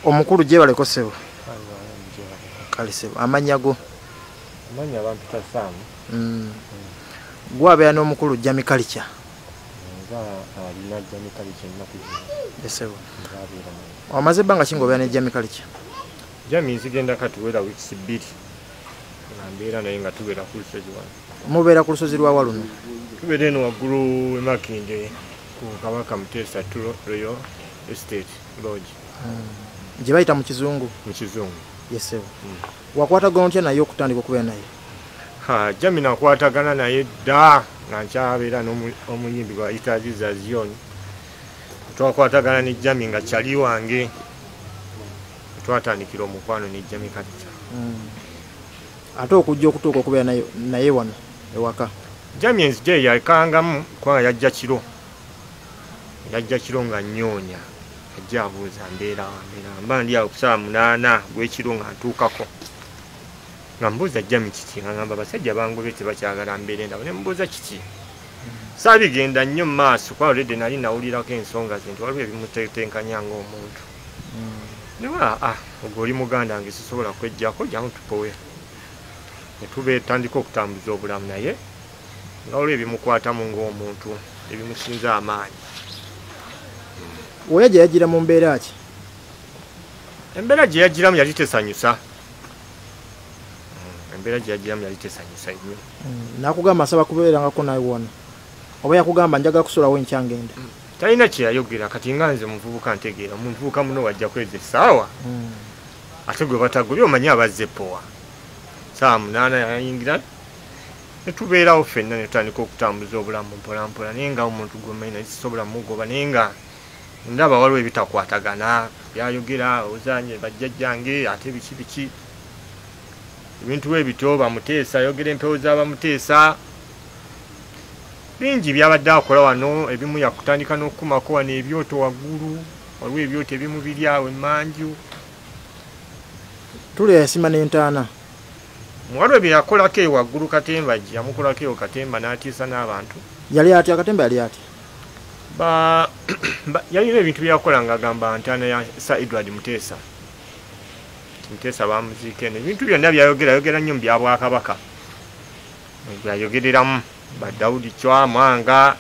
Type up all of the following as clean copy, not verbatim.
Omukulu gye baleko sebo. Kale sebo. Amanya go. Amanya abantu tasamu. Gwa abeera n'omukulu Jami Culture. Alina Jami Culture ennaku zino. Sebo. Wamaze ebbanga ki ng'obeera ne Jami Culture? Jami zigenda katuwera weeks 2. Nambeera naye nga tubeera ku lusozi wano. Mubeera ku lusozi lwa waluno? Tubeera eno waggulu Makindye ku Kabaka Muteesa Royal Estate Lodge. Gye bayita mu Kizungu? Mu Kizungu. Yes, sebo. Wakwatagana otya naye okutandika okubeera naye? Jami nakwatagana naye dda nga nkyabeera n'omuyimbi gwa Itaziza Zion. Twakwatagana ne Jami nga kyali wange. Twatandikira omukwano ne Jami Culture. Ate okujja okutuuka okubeera naye wano ewaka? Jami enzije yakangamu kubanga yajja kiro. Yajja kiro nga nnyonya. Ajja abuuza mbeera mba ndi awo ku ssaawa 8 gw'ekiro nga ntuukako. Nga mbuuza Jami kiki nga ngamba basajja bangobe tebakyagala mbeera endaba ne mbuuza kiki. Saabigenda nnyo mu maaso kuba olwedde nali nawulirako ensonga ze nti waliwo ebimutetenkanya ng'omuntu. Newa ogwo oli muganda wange sisobola kwejjako jangu tupowe. Ne tandika okutambuza obulamu naye nga olwo ebimukwatamu ng'omuntu ebimusinza amaanyi. Oya gye yagira mu mbeera ki? Embeera gye yagiramu yali tesanyusa. Embeera gye yagiramu yali tesanyusa nnyo. Nakugamba asaba kubeerangako nawe wano? Oba yakugamba njagala kusulawo enkya ngenda? Talina kye yayogera kati nga nze muvubuka ntegeera. Omuvubuka muno wajja kweza essaawa. Ate gwe batagobye omanyi abazze powa. Ssaawa 8 yayingira ne tubeerawo ffenna ne tutandika okutambuza obulamu mpolampola naye nga omuntu gw'omanyi naye sisobola mugoba naye nga ndaba waliwo ebitakwatagana byayogera ozanye bajjajjange ate biki ebintu ebityo bamuteesa ayogera empewo z'abamuteesa bingi byabadde akola wano ebimu yakutandika n'okukumako wano ebyoto waggulu waliwo ebyoto ebimu biri awo emmanju. Tule yasima n'entaana. Waliwo bye yakolako ewaggulu Katemba gye yamukolako eyo Katemba n'atiisa n'abantu. Yali atya Katemba yali atya? Yalina ebintu byakola nga agamba ntaana ya Sir Edward Muteesa. Muteesa bamuziika eno ebintu byonna byayogera nnyo mu bya Bwakabaka. Byayogereramu ba Daudi Chwa Mwanga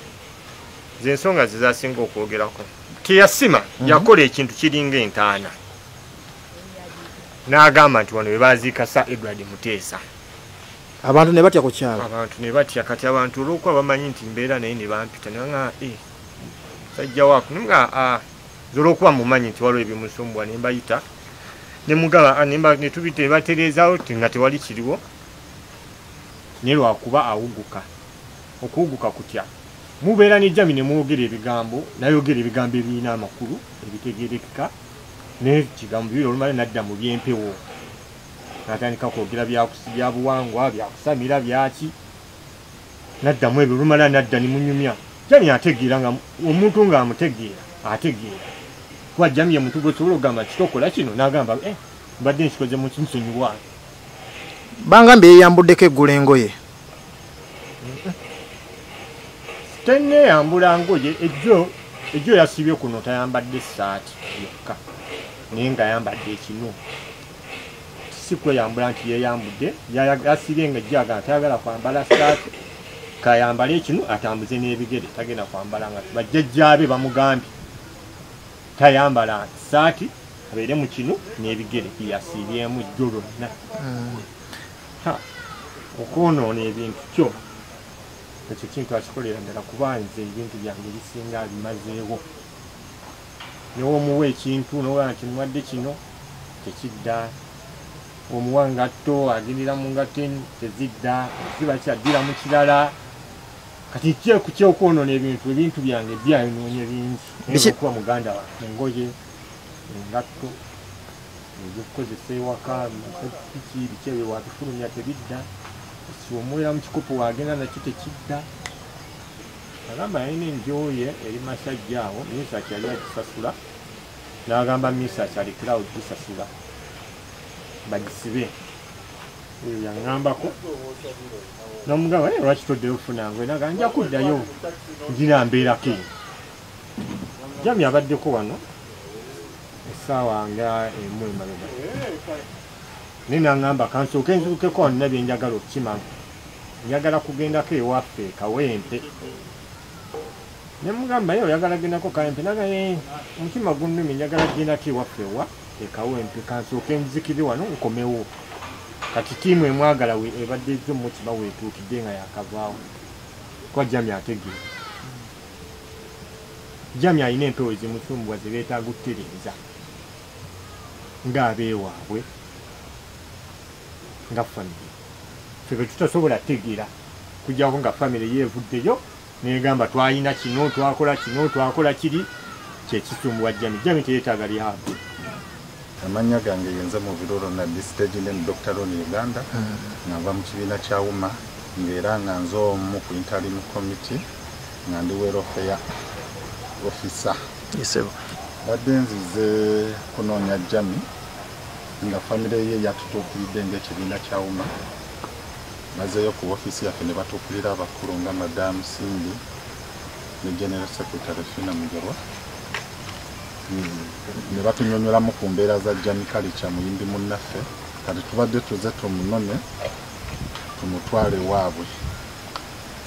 z'ensonga ze zasinga okwogerako. Teyasima yakola ekintu kiringa entaana. N'agamba nti wano we baaziika Sir Edward Muteesa. Abantu ne batya ku kyalo? Abantu ne batya kati abantu olw'okuba bamanyi nti mbeera naye ne bampita nga sajja waako nga olw'okuba mumanyi nti waliwo ebimusumbwa ne mbayita ne mugaba ne tubita batereezaawo nga tewali kiriwo ne lwakuba awuguka. Okuwuguka kutya mubeera ne Jami ne mwogera ebigambo nayogera ebigambo ebirina amakulu ebitegeerekeka n'ekigambo bibiri olumala nadda mu by'empewo n'atandika kwogera bya buwangwa byakusamira byaki naddamu ebyo olumala nadda ne munyumya. Jami ategeera nga omuntu ng'amutegeera ategeera kuba Jami ye muntu gwesobola okugamba kitokola kino n'agamba mbadde nkikoze mu kinsonyiwa. Bangambye yeyambuddeko eggula engoye. Teneyambula ngoye ejjo yasibye kuno tayambadde essaati yokka naye nga yambadde ekinu. Si kweyambula nti yeyambudde yasibye nga ejjaga tayagala kwambala ssaati kayambala ekinu atambuze n'ebigere tagenda kwambala nga bajjajjaabe bamugambye tayambala ssaati abeere mu kinu n'ebigere yasibyemu ejjo lyonna. Okwonoona ebintu kyo ekyo kintu akikolera ddala kuba nze ebintu byange bisinga bimazeewo. N'omuwa ekintu n'owa nti muwadde kino tekidda. Omuwa ngatto agendera mu ngatto tezidda kiba kyaddira mu kirala. Kati kyokwonoona ebintu byange byayonoonya bingi okuba muganda wange engoye engatto ebyokukozesa ewaka piki biki ebyo wabifulumya tebidda. Siwomuwera mu kikopo wagenda nakyo tekidda. Agamba yalina enjoye eri Masajja awo Misaki yali agisasula n'agamba Misaki alekerawo gisasula bagisibe. Eyo yaŋŋambako n'omugamba lwaki toddeyo ofuna ngoye n'agamba nja kuddayo ngira mbeerako eyo. Jami abaddeko wano essaawa nga emu emabega naye naŋŋamba kansooke nzuukeko nina bye njagala okukimala njagala kugendako ewaffe Kawempe ne mugamba ye oyagala gendako Kawempe naga omutima gunnumi njagala gendako ewaffe wa Kawempe kansooke nzikire wano nkomewo kati tiimu emwagala ebadde ezzo mutima weetuukidde nga yakavaawo kwa Jami ategeera Jami alina empewo ezimusumbwa ze beetaaga okutereeza ng'abeewaabwe nga famire ffe tutasobola tegeera kujjako nga famire yeevuddeyo negamba twalina kino twakola kiri kyekisumbuwa Jami teyeetaaga lyabwe. Amanya gange yenza mu Biroro na stage ne Dr. Ron Uganda ngava mu kibiina kya UMA ng'era nga nze omu ku interim committee nga ndi welfare officer. Badde nzize kunoonya Jami nga famire ye yatutuukiridde ng'ekibiina kya UMA mazeyo ku ofisi yaffe ne batuukirira abakulu nga Madamu Simbi ne General Secretary Fina Mugerwa ne batunyonyolamu ku mbeera za Jami Kalicha muyimbi munnaffe kati tubadde tuze tumunone tumutwale waabwe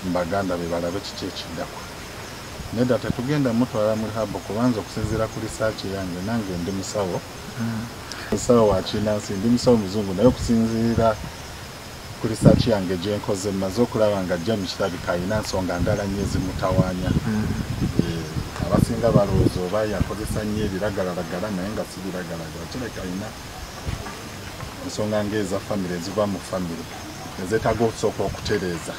mbaganda be balabe kiki ekiddako nedda tetugenda mutwala mu rehab kubanza okusinziira ku research yange nange ndi musawo musawo wa Kinansi ndi musawo muzungu naye okusinziira ku research yange gye nkoze maze okulaba nga Jami kirabika alina nsonga ndala nnyo ezimutawaanya abasinga balowooza oba yakozesa nnyo ebiragalalagala naye nga si biragalagala kireka alina ensonga ng'eza famire eziva mu famire ezeetaaga okusooka okutereeza.